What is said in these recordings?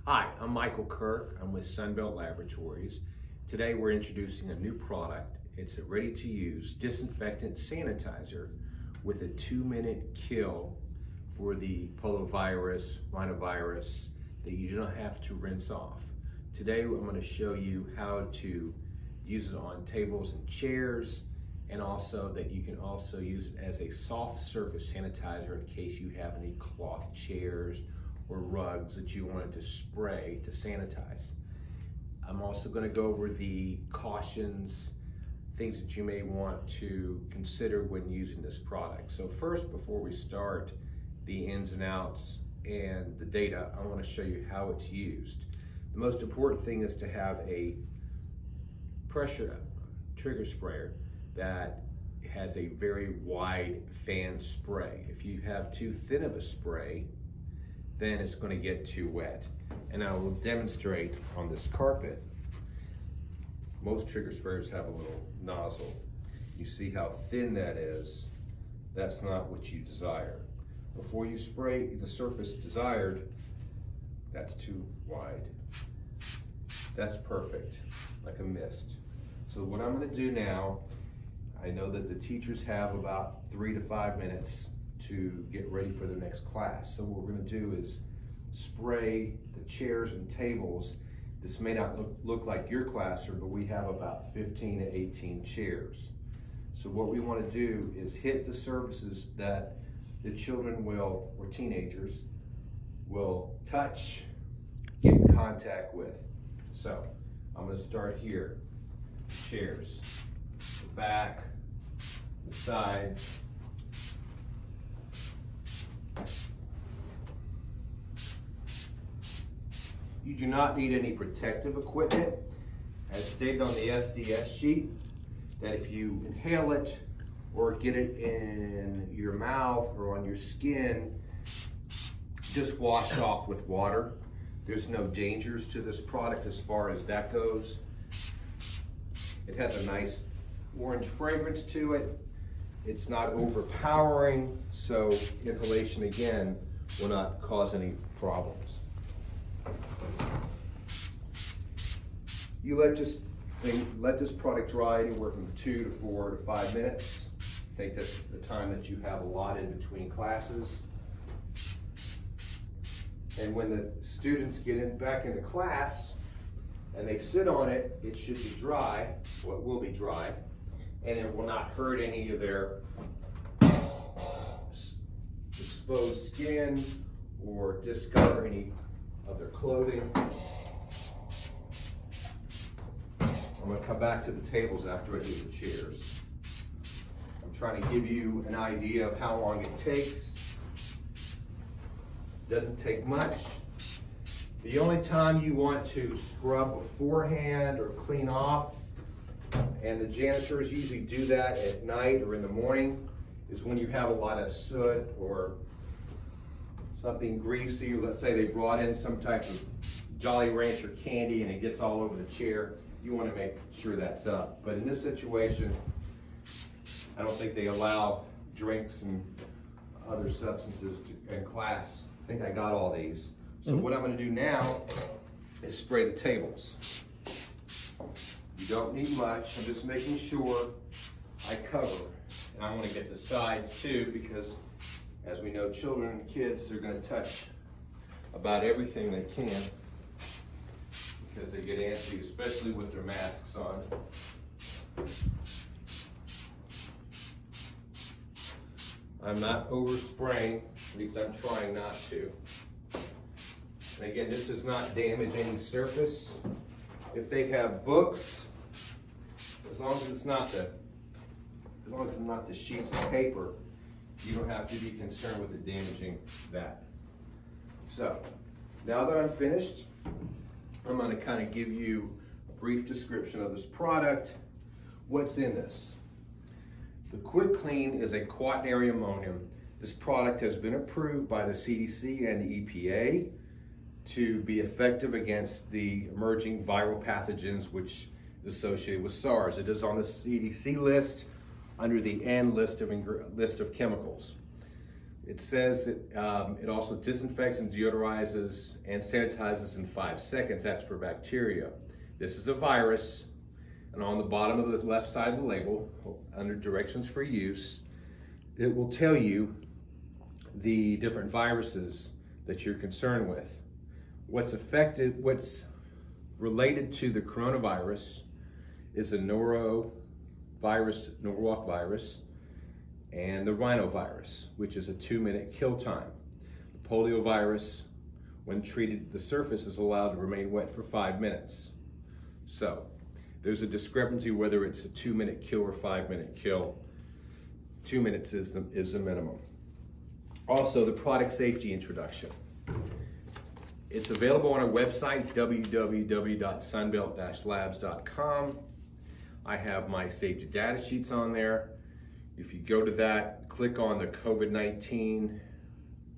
Hi, I'm Michael Kirk. I'm with Sunbelt Laboratories. Today we're introducing a new product. It's a ready-to-use disinfectant sanitizer with a 2-minute kill for the polovirus, rhinovirus that you don't have to rinse off. Today I'm going to show you how to use it on tables and chairs, and also that you can also use it as a soft surface sanitizer in case you have any cloth chairs or rugs that you wanted to spray to sanitize. I'm also going to go over the cautions, things that you may want to consider when using this product. So first, before we start the ins and outs and the data, I want to show you how it's used. The most important thing is to have a pressure trigger sprayer that has a very wide fan spray. If you have too thin of a spray, then it's going to get too wet. And I will demonstrate on this carpet. Most trigger sprayers have a little nozzle. You see how thin that is. That's not what you desire. Before you spray the surface desired, that's too wide. That's perfect, like a mist. So what I'm going to do now, I know that the teachers have about 3 to 5 minutes to get ready for their next class. So what we're going to do is spray the chairs and tables. This may not look like your classroom, but we have about 15 to 18 chairs. So what we want to do is hit the surfaces that the children will, or teenagers, will touch, get in contact with. So I'm going to start here. Chairs, the back, the sides. You do not need any protective equipment. As stated on the SDS sheet, that if you inhale it or get it in your mouth or on your skin, just wash off with water. There's no dangers to this product as far as that goes. It has a nice orange fragrance to it. It's not overpowering, so inhalation again will not cause any problems. You let this product dry anywhere from 2 to 4 to 5 minutes. I think that's the time that you have allotted between classes. And when the students get back into class and they sit on it, it should be dry, well, it will be dry, and it will not hurt any of their exposed skin or discolor any of their clothing. I'm going to come back to the tables after I do the chairs. I'm trying to give you an idea of how long it takes. Doesn't take much. The only time you want to scrub beforehand or clean off, and the janitors usually do that at night or in the morning, is when you have a lot of soot or something greasy. Let's say they brought in some type of Jolly Rancher candy and it gets all over the chair. You want to make sure that's up. But in this situation, I don't think they allow drinks and other substances in class. I think I got all these. So what I'm going to do now is spray the tables. You don't need much. I'm just making sure I cover. And I want to get the sides too, because as we know, children and kids, they're going to touch about everything they can because they get antsy, especially with their masks on. I'm not overspraying, at least I'm trying not to. And again, this does not damage any surface. If they have books, as long as it's not the sheets of paper, you don't have to be concerned with it damaging that. So, now that I'm finished, I'm going to kind of give you a brief description of this product. What's in this? The Quick Clean is a quaternary ammonium. This product has been approved by the CDC and the EPA to be effective against the emerging viral pathogens which is associated with SARS. It is on the CDC list under the N list of chemicals. It says that it also disinfects and deodorizes and sanitizes in 5 seconds. That's for bacteria. This is a virus, and on the bottom of the left side of the label, under directions for use, it will tell you the different viruses that you're concerned with. What's related to the coronavirus is the norovirus, Norwalk virus, and the rhinovirus, which is a 2-minute kill time. The poliovirus, when treated, the surface is allowed to remain wet for 5 minutes. So there's a discrepancy whether it's a 2-minute kill or 5-minute kill. 2 minutes is the minimum. Also, the product safety introduction. It's available on our website, www.sunbelt-labs.com. I have my safety data sheets on there. If you go to that, click on the COVID-19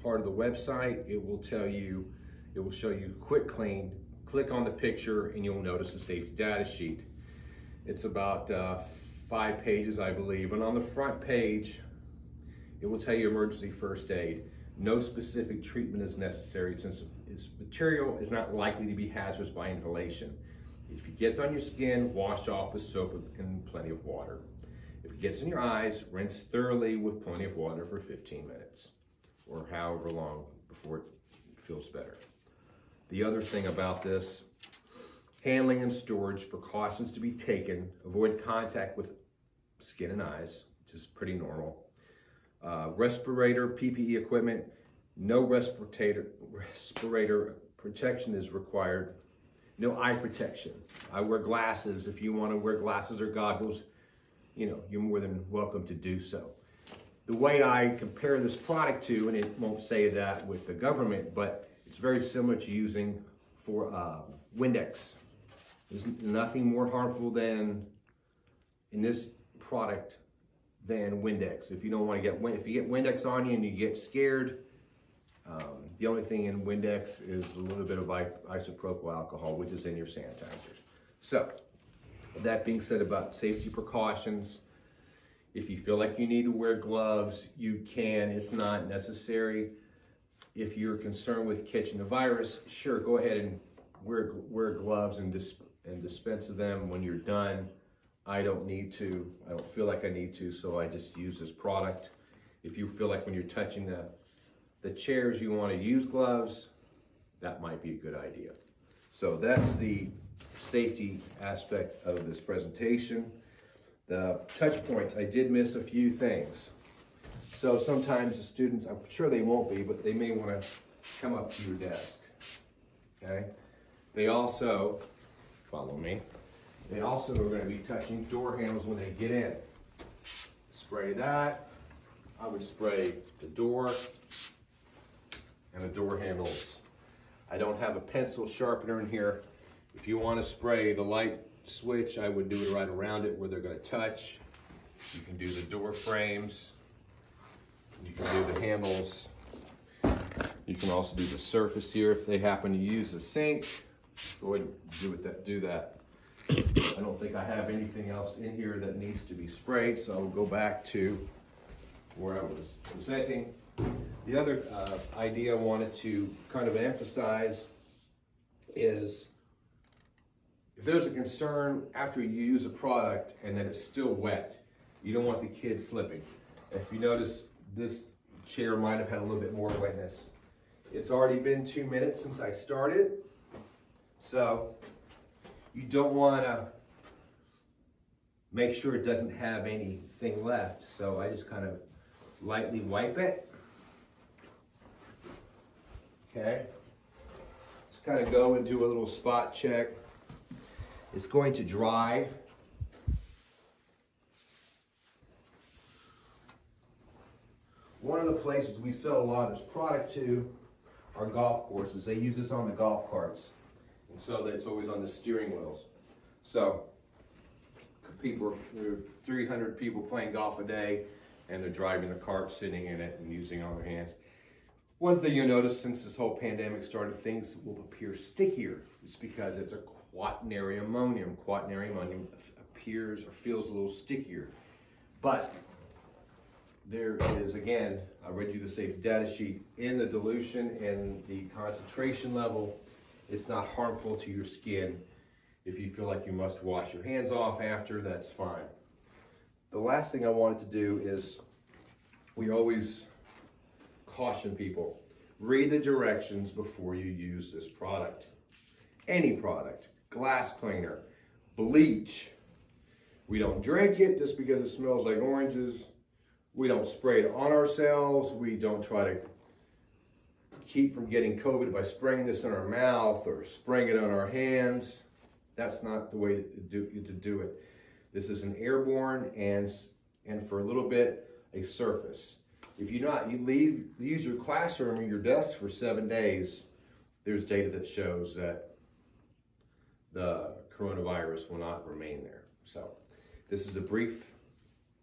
part of the website, it will show you quick clean. Click on the picture and you'll notice the safety data sheet. It's about 5 pages, I believe. And on the front page, it will tell you emergency first aid. No specific treatment is necessary since this material is not likely to be hazardous by inhalation. If it gets on your skin, wash off with soap and plenty of water. If it gets in your eyes, rinse thoroughly with plenty of water for 15 minutes or however long before it feels better. The other thing about this, handling and storage, precautions to be taken, avoid contact with skin and eyes, which is pretty normal. Respirator, PPE equipment, no respirator protection is required. No eye protection. I wear glasses. If you want to wear glasses or goggles, you're more than welcome to do so. The way I compare this product to, and it won't say that with the government, but it's very similar to using for Windex. There's nothing more harmful than in this product than Windex. If you don't want to if you get Windex on you and you get scared, the only thing in Windex is a little bit of isopropyl alcohol, which is in your sanitizers. So, that being said about safety precautions, if you feel like you need to wear gloves, you can. It's not necessary. If you're concerned with catching the virus, sure, go ahead and wear gloves and dispense of them when you're done. I don't need to. I don't feel like I need to, so I just use this product. If you feel like when you're touching the chairs you want to use gloves, that might be a good idea. So that's the safety aspect of this presentation. The touch points, I did miss a few things. So sometimes the students, I'm sure they won't be, but they may want to come up to your desk, okay? They also, follow me, they also are going to be touching door handles when they get in. Spray that. I would spray the door and the door handles. I don't have a pencil sharpener in here. If you want to spray the light switch, I would do it right around it where they're going to touch. You can do the door frames. You can do the handles. You can also do the surface here if they happen to use a sink. Go ahead and do that. I don't think I have anything else in here that needs to be sprayed, so I'll go back to where I was presenting. The other idea I wanted to kind of emphasize is if there's a concern after you use a product and that it's still wet, you don't want the kids slipping. If you notice, this chair might have had a little bit more wetness. It's already been 2 minutes since I started, so you don't want to make sure it doesn't have anything left. So I just kind of lightly wipe it. Okay. Just kind of go and do a little spot check. It's going to dry. One of the places we sell a lot of this product to are golf courses. They use this on the golf carts. And so it's always on the steering wheels. So there are 300 people playing golf a day, and they're driving the cart, sitting in it, and using it on their hands. One thing you'll notice since this whole pandemic started, things will appear stickier. It's because it's a quaternary ammonium. Quaternary ammonium appears or feels a little stickier. But There is, again, I read you the safe data sheet, in the dilution and the concentration level. It's not harmful to your skin. If you feel like you must wash your hands off after, that's fine. The last thing I wanted to do is, we always caution people, read the directions before you use this product. Any product, glass cleaner, bleach. We don't drink it just because it smells like oranges. We don't spray it on ourselves. We don't try to keep from getting COVID by spraying this in our mouth or spraying it on our hands. That's not the way to do it. This is an airborne and for a little bit, a surface. If you use your classroom or your desk for 7 days, there's data that shows that the coronavirus will not remain there. So this is a brief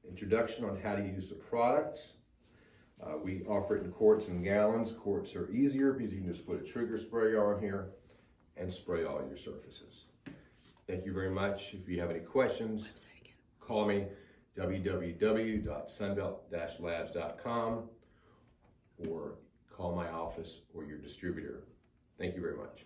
introduction on how to use the products. We offer it in quarts and gallons. Quarts are easier because you can just put a trigger spray on here and spray all your surfaces. Thank you very much. If you have any questions, call me, www.sunbelt-labs.com, or call my office or your distributor. Thank you very much.